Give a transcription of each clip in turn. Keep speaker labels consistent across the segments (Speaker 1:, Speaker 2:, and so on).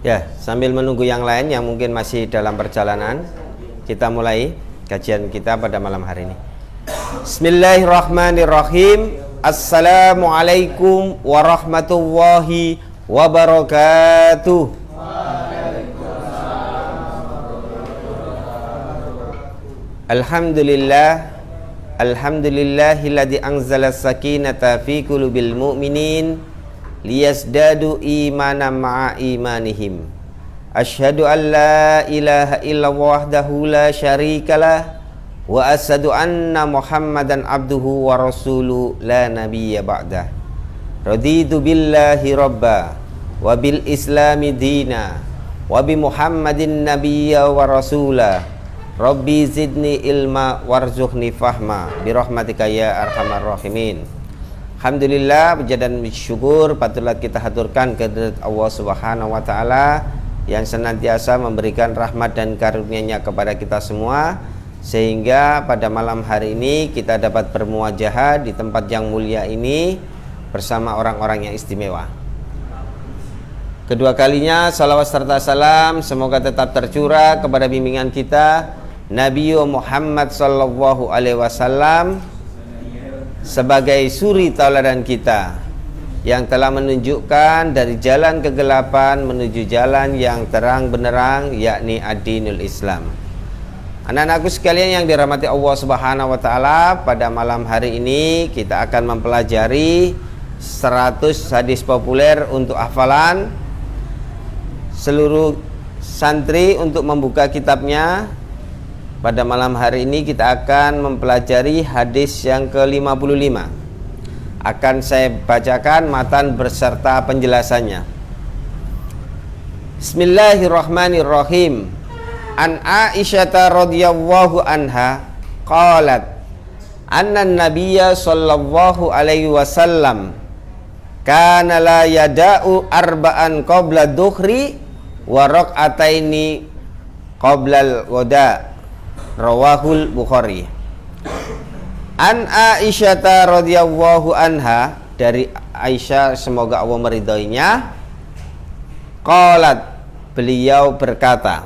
Speaker 1: Ya, sambil menunggu yang lain yang mungkin masih dalam perjalanan, kita mulai kajian kita pada malam hari ini. Bismillahirrahmanirrahim. Assalamualaikum warahmatullahi wabarakatuh. Alhamdulillah, alhamdulillahilladzi anzala sakinata fi qulubil mu'minin liyasdadu imanan ma'a imanihim. Asyhadu an la ilaha illallah wahdahu la syarikalah wa asyhadu anna Muhammadan abduhu wa rasuluhu la nabiyya ba'dah. Raditu billahi rabba wa bil islami dina wa bi Muhammadin nabiyya wa rasula. Rabbi zidni ilma warzuqni fahma bi rahmatika ya arhamar rahimin. Alhamdulillah, puja dan syukur patutlah kita haturkan kehadirat Allah Subhanahu wa taala yang senantiasa memberikan rahmat dan karunia-Nya kepada kita semua, sehingga pada malam hari ini kita dapat bermuajahah di tempat yang mulia ini bersama orang-orang yang istimewa. Kedua kalinya salawat serta salam semoga tetap tercurah kepada bimbingan kita Nabi Muhammad sallallahu alaihi wasallam sebagai suri tauladan kita yang telah menunjukkan dari jalan kegelapan menuju jalan yang terang benderang, yakni ad-dinul Islam. Anak-anakku sekalian yang dirahmati Allah Subhanahu wa taala, pada malam hari ini kita akan mempelajari 100 hadis populer untuk hafalan. Seluruh santri untuk membuka kitabnya. Pada malam hari ini kita akan mempelajari hadis yang ke-55. Akan saya bacakan matan berserta penjelasannya. Bismillahirrahmanirrahim. An Aisyah radhiyallahu anha qalat anna nabiyya sallallahu alaihi wasallam kana la yada'u arba'an qabla dhuhri wa rak'ataini qabla al-ghada. Rawahul Bukhari. An Aisyah radhiyallahu anha, dari Aisyah semoga Allah meridhoinya, qalat, beliau berkata,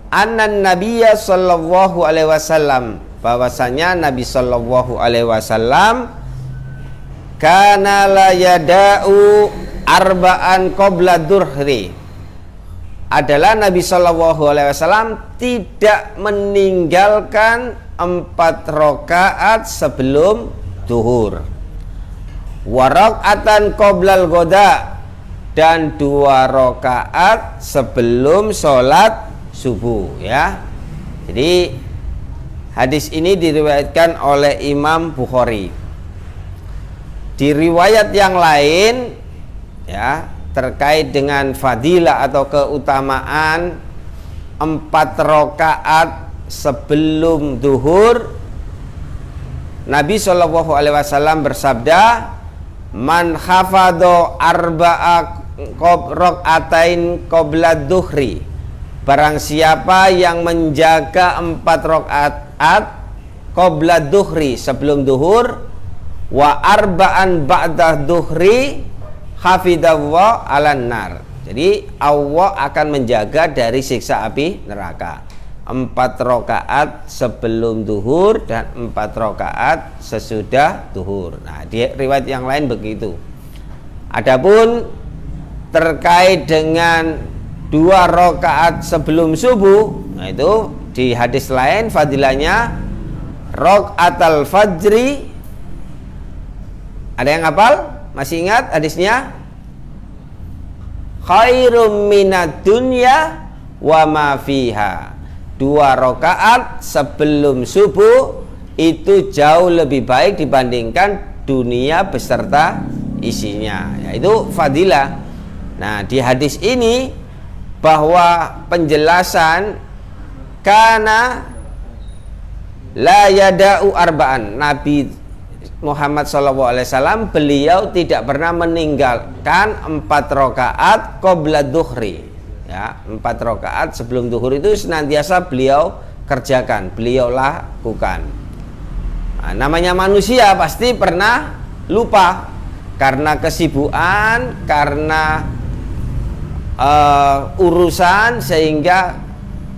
Speaker 1: annan nabiyya sallallahu alaihi wasallam, bahwasanya Nabi sallallahu alaihi wasallam kana la yada'u arba'an qabla dhuhri, adalah Nabi sallallahu alaihi wasallam tidak meninggalkan 4 rakaat sebelum zuhur, wa raka'atan qoblal ghoda, dan 2 rakaat sebelum sholat subuh. Ya, jadi hadis ini diriwayatkan oleh Imam Bukhari. Di riwayat yang lain, ya, terkait dengan fadilah atau keutamaan 4 rakaat sebelum zuhur, Nabi Shallallahu alaihi wasallam bersabda, man hafadho arba'a rakaatain qabla dhuhri, barang siapa yang menjaga 4 rakaat qabla dhuhri, sebelum zuhur, wa arba'an ba'da dhuhri hafidallah alan nar, jadi Allah akan menjaga dari siksa api neraka. 4 rakaat sebelum zuhur dan 4 rakaat sesudah zuhur. Nah, di riwayat yang lain begitu. Adapun terkait dengan 2 rakaat sebelum subuh, nah itu di hadis lain fadilahnya rakaatul fajri. Ada yang hafal? Masih ingat hadisnya? Khairum minad dunya wa ma fiha. 2 rakaat sebelum subuh itu jauh lebih baik dibandingkan dunia beserta isinya. Yaitu fadilah. Nah, di hadis ini bahwa penjelasan kana la yada'u arba'an, Nabi Muhammad SAW beliau tidak pernah meninggalkan 4 rakaat qabla dhuhri, ya, 4 rakaat sebelum zuhur itu senantiasa beliau kerjakan, beliau lakukan. Nah, namanya manusia pasti pernah lupa karena kesibukan, karena urusan sehingga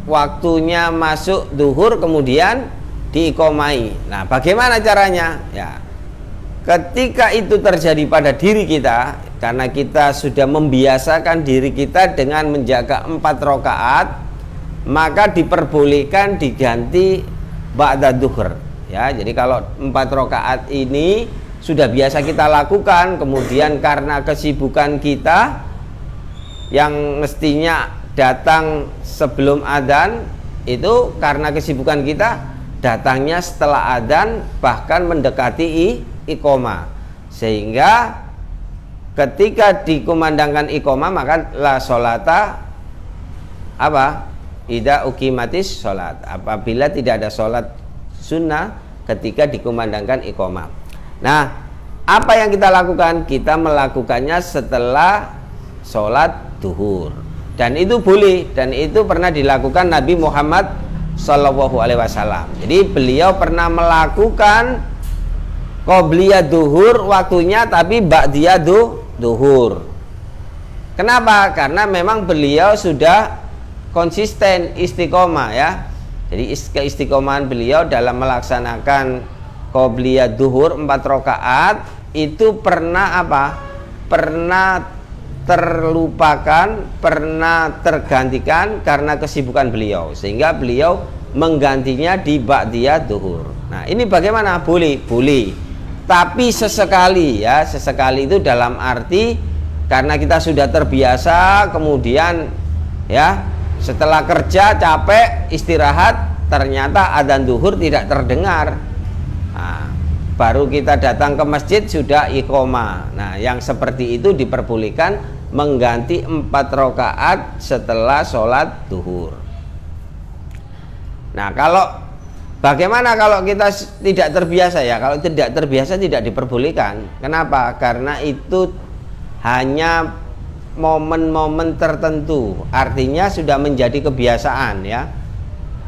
Speaker 1: waktunya masuk duhur kemudian diikomai. Nah, bagaimana caranya? Ya, ketika itu terjadi pada diri kita, karena kita sudah membiasakan diri kita dengan menjaga 4 rakaat, maka diperbolehkan diganti ba'da duhur. Ya, jadi kalau 4 rakaat ini sudah biasa kita lakukan, kemudian karena kesibukan kita yang mestinya datang sebelum adzan, itu karena kesibukan kita datangnya setelah adzan bahkan mendekati iqomah, sehingga ketika dikumandangkan iqomah maka la sholata apa? Idza uqimatis sholat, apabila tidak ada sholat sunnah ketika dikumandangkan iqomah. Nah, apa yang kita lakukan? Kita melakukannya setelah sholat duhur, dan itu boleh, dan itu pernah dilakukan Nabi Muhammad SAW. Jadi beliau pernah melakukan qobliyah duhur waktunya, tapi ba'diyah duhur. Kenapa? Karena memang beliau sudah konsisten istiqomah, ya. Jadi keistiqomahan beliau dalam melaksanakan qobliyah duhur 4 rakaat itu pernah apa? Pernah terlupakan, pernah tergantikan karena kesibukan beliau, sehingga beliau menggantinya di ba'diyah duhur. Nah, ini bagaimana? Boleh, boleh. Tapi sesekali, ya, sesekali itu dalam arti karena kita sudah terbiasa, kemudian ya setelah kerja capek istirahat, ternyata adzan duhur tidak terdengar. Nah, baru kita datang ke masjid sudah iqomah. Nah, yang seperti itu diperbolehkan mengganti 4 rakaat setelah sholat duhur. Nah, kalau bagaimana kalau kita tidak terbiasa, ya? Kalau tidak terbiasa tidak diperbolehkan. Kenapa? Karena itu hanya momen-momen tertentu, artinya sudah menjadi kebiasaan, ya.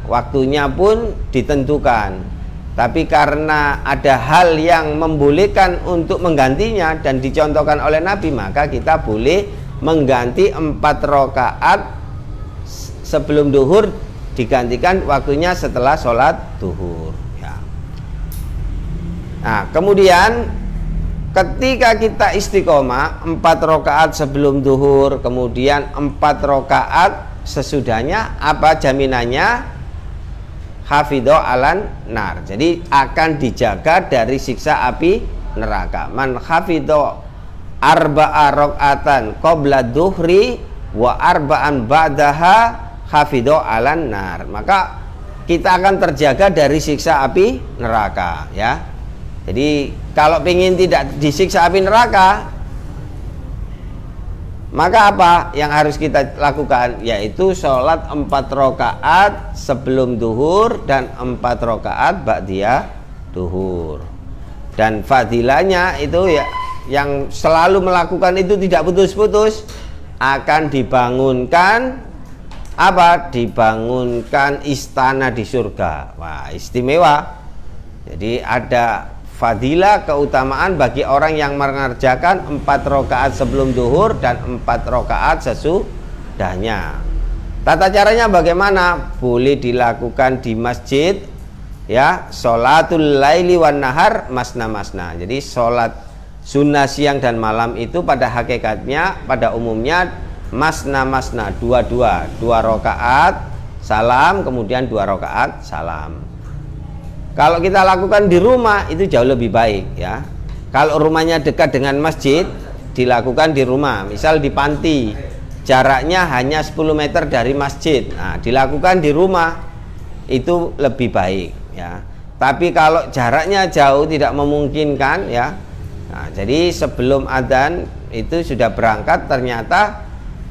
Speaker 1: Waktunya pun ditentukan. Tapi karena ada hal yang membolehkan untuk menggantinya dan dicontohkan oleh Nabi, maka kita boleh mengganti 4 rakaat sebelum duhur, digantikan waktunya setelah sholat duhur, ya. Nah, kemudian ketika kita istiqomah 4 rakaat sebelum duhur, kemudian 4 rakaat sesudahnya, apa jaminannya? Hafidho alan nar, jadi akan dijaga dari siksa api neraka. Man hafidho arba'a rakaatan qabla duhri wa arba'an ba'daha hafidho alan nar, maka kita akan terjaga dari siksa api neraka, ya. Jadi kalau ingin tidak disiksa api neraka, maka apa yang harus kita lakukan? Yaitu sholat 4 rakaat sebelum duhur dan 4 rakaat ba'diyah duhur. Dan fadilahnya itu, ya, yang selalu melakukan itu tidak putus-putus, akan dibangunkan apa? Dibangunkan istana di surga. Wah, istimewa. Jadi ada fadilah, keutamaan bagi orang yang mengerjakan 4 rakaat sebelum duhur dan 4 rakaat sesudahnya. Tata caranya bagaimana? Boleh dilakukan di masjid, ya. Sholatul laili wan nahar masna-masna. Jadi sholat sunnah siang dan malam itu pada hakikatnya, pada umumnya masna-masna, 2 rakaat salam, kemudian 2 rakaat salam. Kalau kita lakukan di rumah itu jauh lebih baik, ya. Kalau rumahnya dekat dengan masjid, dilakukan di rumah. Misal di panti, jaraknya hanya 10 meter dari masjid. Nah, dilakukan di rumah itu lebih baik, ya. Tapi kalau jaraknya jauh tidak memungkinkan, ya. Nah, jadi sebelum adzan itu sudah berangkat, ternyata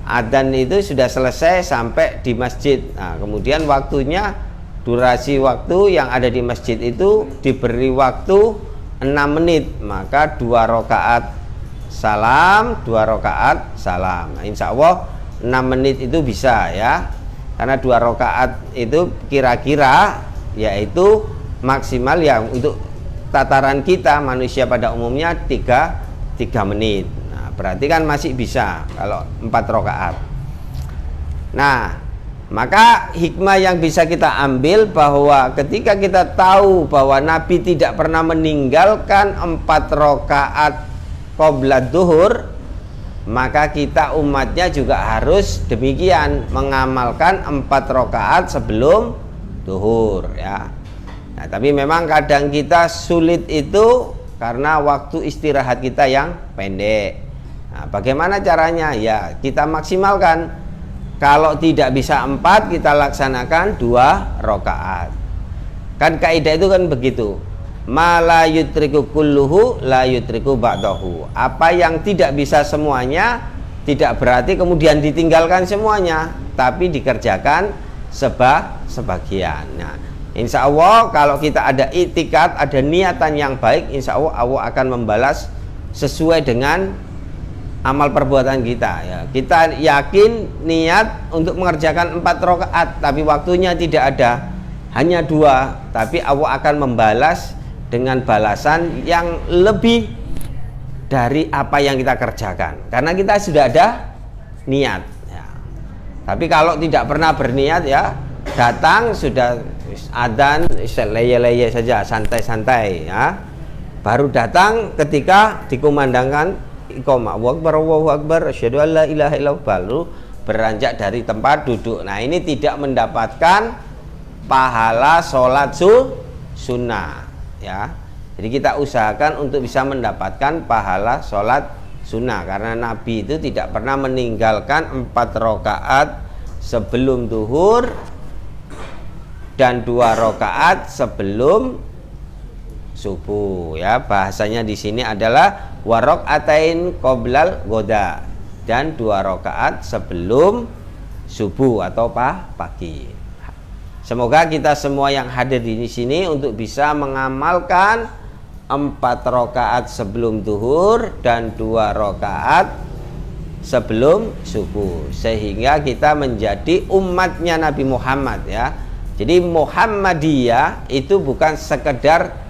Speaker 1: adzan itu sudah selesai sampai di masjid. Nah, kemudian waktunya, durasi waktu yang ada di masjid itu diberi waktu 6 menit, maka 2 rakaat salam, 2 rakaat salam. Nah, insya Allah 6 menit itu bisa, ya, karena 2 rakaat itu kira-kira yaitu maksimal yang untuk tataran kita manusia pada umumnya 3 menit. Nah, berarti kan masih bisa kalau 4 rakaat. Nah, maka hikmah yang bisa kita ambil bahwa ketika kita tahu bahwa Nabi tidak pernah meninggalkan 4 rakaat qabla duhur, maka kita umatnya juga harus demikian, mengamalkan 4 rakaat sebelum duhur ya. Nah, tapi memang kadang kita sulit itu karena waktu istirahat kita yang pendek. Nah, bagaimana caranya? Ya, kita maksimalkan. Kalau tidak bisa 4, kita laksanakan 2 rakaat. Kan kaidah itu kan begitu. Ma la yutriku kulluhu la yutriku ba'dahu. Apa yang tidak bisa semuanya tidak berarti kemudian ditinggalkan semuanya, tapi dikerjakan sebagian. Nah, insya Allah kalau kita ada itikad, ada niatan yang baik, insya Allah Allah akan membalas sesuai dengan amal perbuatan kita ya. Kita yakin niat untuk mengerjakan 4 rakaat, tapi waktunya tidak ada, hanya 2, tapi Allah akan membalas dengan balasan yang lebih dari apa yang kita kerjakan, karena kita sudah ada niat ya. Tapi kalau tidak pernah berniat ya, datang sudah adzan, leye-leye saja, santai-santai ya, baru datang ketika dikumandangkan iqamah, Allahu Akbar, asyhadu an la ilaha illallah, baru beranjak dari tempat duduk. Nah, ini tidak mendapatkan pahala sholat sunnah ya. Jadi kita usahakan untuk bisa mendapatkan pahala sholat sunnah, karena Nabi itu tidak pernah meninggalkan 4 rakaat sebelum duhur dan 2 rakaat sebelum subuh ya. Bahasanya di sini adalah warokaatain qoblal goda, dan 2 rakaat sebelum subuh atau pagi. Semoga kita semua yang hadir di sini untuk bisa mengamalkan 4 rakaat sebelum duhur dan 2 rakaat sebelum subuh, sehingga kita menjadi umatnya Nabi Muhammad ya. Jadi Muhammadiyah itu bukan sekedar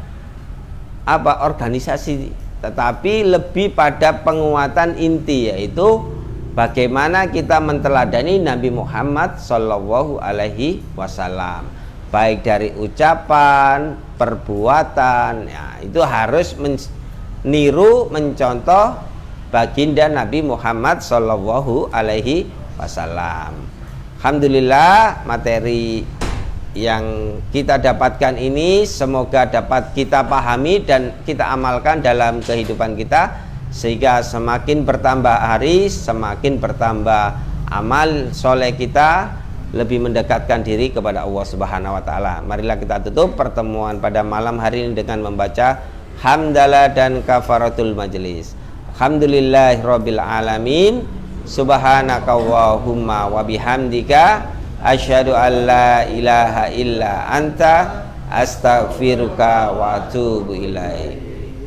Speaker 1: organisasi, tetapi lebih pada penguatan inti, yaitu bagaimana kita menteladani Nabi Muhammad Shallallahu Alaihi Wasallam, baik dari ucapan, perbuatan ya, itu harus meniru, mencontoh baginda Nabi Muhammad Shallallahu Alaihi Wasallam. Alhamdulillah, materi yang kita dapatkan ini semoga dapat kita pahami dan kita amalkan dalam kehidupan kita, sehingga semakin bertambah hari, semakin bertambah amal soleh kita, lebih mendekatkan diri kepada Allah Subhanahu wa taala. Marilah kita tutup pertemuan pada malam hari ini dengan membaca hamdalah dan kafaratul majlis. Alhamdulillahirabbil alamin. Subhanakallahumma wa bihamdika asyhadu an la ilaha illa anta astaghfiruka wa atubu ilaik.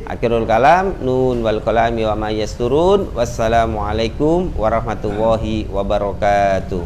Speaker 1: Akhirul kalam, nun wal qalami wa ma yasturun. Wassalamualaikum warahmatullahi wabarakatuh.